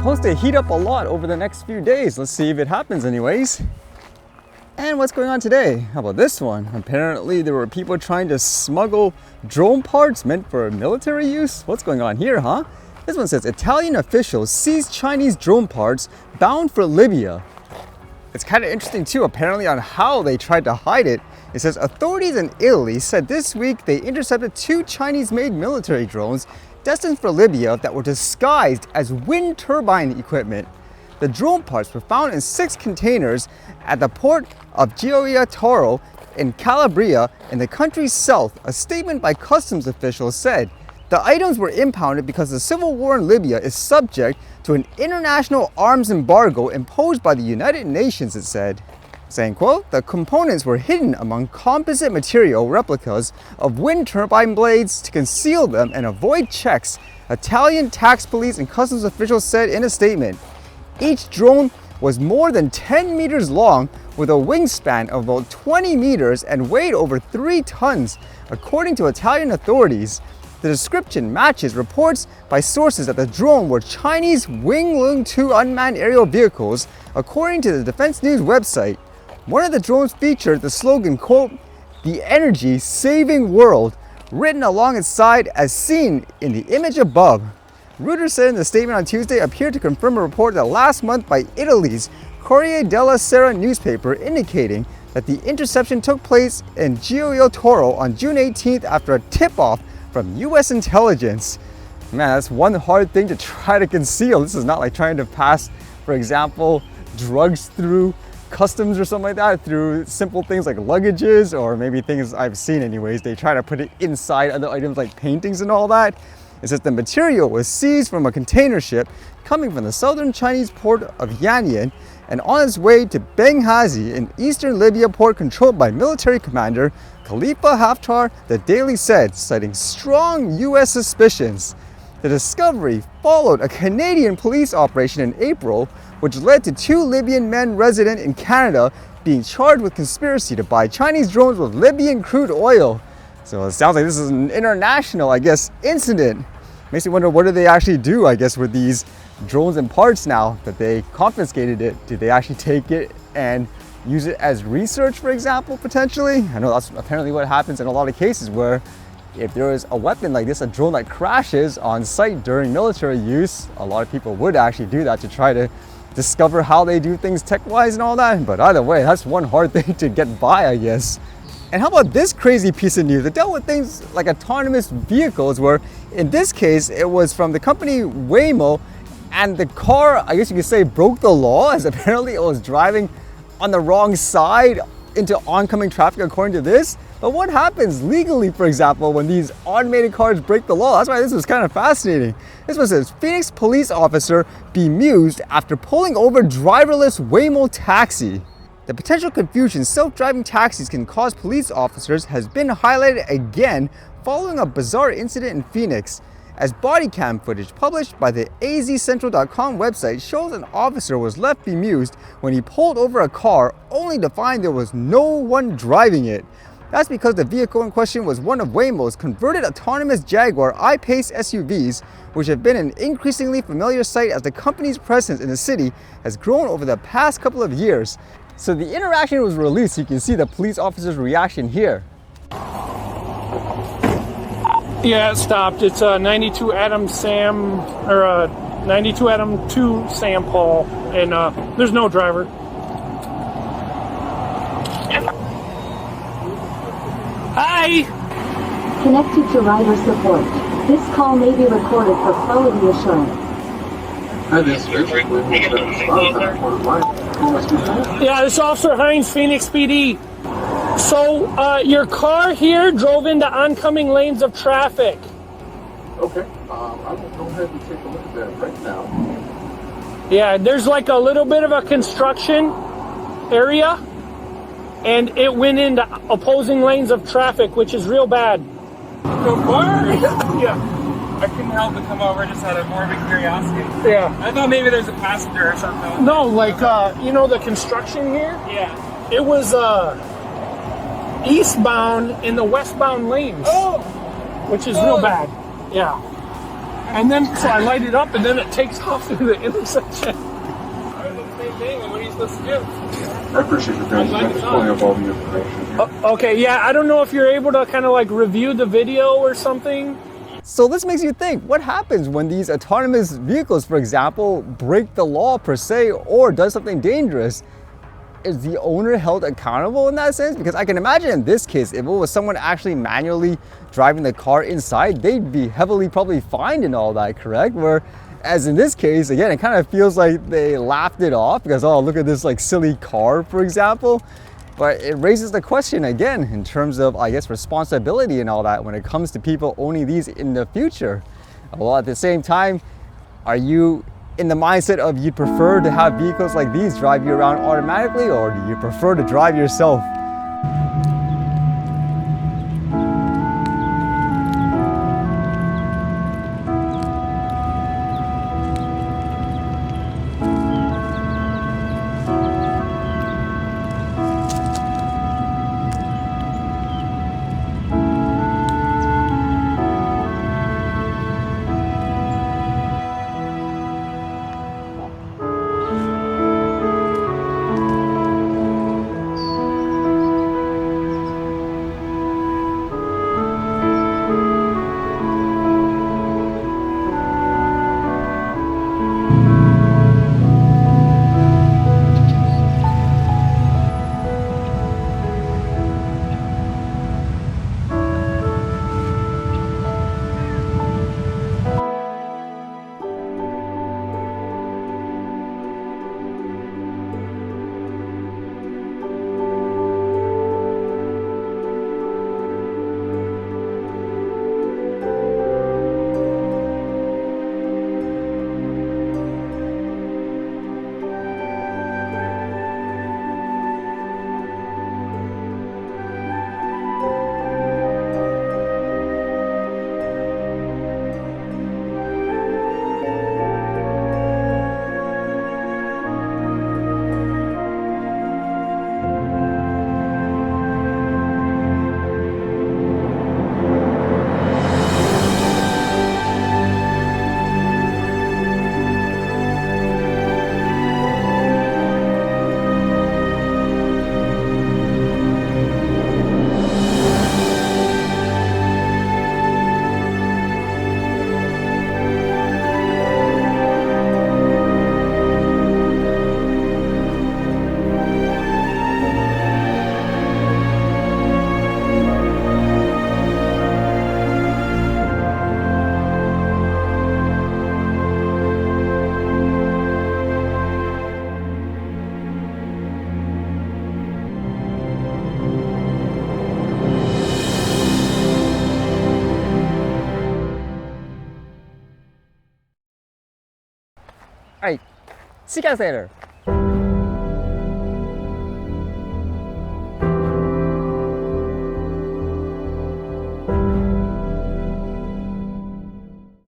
supposed to heat up a lot over the next few days. Let's see if it happens anyways. And what's going on today? How about this one? Apparently there were people trying to smuggle drone parts meant for military use. What's going on here, huh? This one says, Italian officials seize Chinese drone parts bound for Libya. It's kind of interesting too, apparently, on how they tried to hide it. It says authorities in Italy said this week they intercepted 2 Chinese-made military drones destined for Libya that were disguised as wind turbine equipment. The drone parts were found in 6 containers at the port of Gioia Tauro in Calabria in the country's south. A statement by customs officials said the items were impounded because the civil war in Libya is subject to an international arms embargo imposed by the United Nations, it said. Saying, quote, the components were hidden among composite material replicas of wind turbine blades to conceal them and avoid checks, Italian tax police and customs officials said in a statement. Each drone was more than 10 meters long with a wingspan of about 20 meters and weighed over 3 tons, according to Italian authorities. The description matches reports by sources that the drone were Chinese Wing-Lung 2 unmanned aerial vehicles, according to the Defense News website. One of the drones featured the slogan, quote, the energy saving world, written along its side as seen in the image above. Reuters said in the statement on Tuesday appeared to confirm a report that last month by Italy's Corriere della Sera newspaper indicating that the interception took place in Gioia Tauro on June 18th after a tip-off from US intelligence. Man, that's one hard thing to try to conceal. This is not like trying to pass, for example, drugs through customs or something like that, through simple things like luggages, or maybe things I've seen anyways. They try to put it inside other items like paintings and all that. It says the material was seized from a container ship coming from the southern Chinese port of Yanyan and on its way to Benghazi in eastern Libya port controlled by military commander Khalifa Haftar, the Daily said, citing strong US suspicions. The discovery followed a Canadian police operation in April, which led to 2 Libyan men resident in Canada being charged with conspiracy to buy Chinese drones with Libyan crude oil. So it sounds like this is an international, I guess, incident. Makes me wonder, what do they actually do, I guess, with these drones and parts now that they confiscated it? Do they actually take it and use it as research, for example, potentially? I know that's apparently what happens in a lot of cases where if there is a weapon like this, a drone that crashes on site during military use, a lot of people would actually do that to try to discover how they do things tech-wise and all that. But either way, that's one hard thing to get by, I guess. And how about this crazy piece of news? It dealt with things like autonomous vehicles, where in this case, it was from the company Waymo, and the car, I guess you could say, broke the law, as apparently it was driving on the wrong side into oncoming traffic, according to this. But what happens legally, for example, when these automated cars break the law? That's why this was kind of fascinating. This one says, Phoenix police officer bemused after pulling over driverless Waymo Taxi. The potential confusion self-driving taxis can cause police officers has been highlighted again following a bizarre incident in Phoenix, as body cam footage published by the azcentral.com website shows an officer was left bemused when he pulled over a car only to find there was no one driving it. That's because the vehicle in question was one of Waymo's converted autonomous Jaguar I-Pace SUVs, which have been an increasingly familiar sight as the company's presence in the city has grown over the past couple of years. So the interaction was released. You can see the police officer's reaction here. Yeah, it stopped. It's a 92 Adam Sam, or a 92 Adam 2 Sam Paul, and there's no driver. Hi! Connected to rider support. This call may be recorded for quality assurance. Yeah, this is Officer Hines, Phoenix PD. So, your car here drove into oncoming lanes of traffic. Okay, I will go ahead and take a look at that right now. Yeah, there's like a little bit of a construction area, and it went into opposing lanes of traffic, which is real bad. So far? Yeah. I couldn't help but come over, just out of morbid curiosity. Yeah. I thought maybe there's a passenger or something. No, like, you know the construction here? Yeah. It was eastbound in the westbound lanes. Oh! Which is real bad. Yeah. And then, so I light it up, and then it takes off through the intersection. I was the same thing. What are you supposed to do? I appreciate your patience. I'm just pulling up all the information here. Okay, yeah, I don't know if you're able to kind of like review the video or something. So this makes you think, what happens when these autonomous vehicles, for example, break the law per se or does something dangerous? Is the owner held accountable in that sense? Because I can imagine in this case, if it was someone actually manually driving the car inside, they'd be heavily probably fined and all that, correct? Whereas in this case, again, it kind of feels like they laughed it off because, oh, look at this like silly car, for example. But it raises the question again in terms of, I guess, responsibility and all that when it comes to people owning these in the future. Well, at the same time, are you in the mindset of you'd prefer to have vehicles like these drive you around automatically, or do you prefer to drive yourself? All right, see you guys later.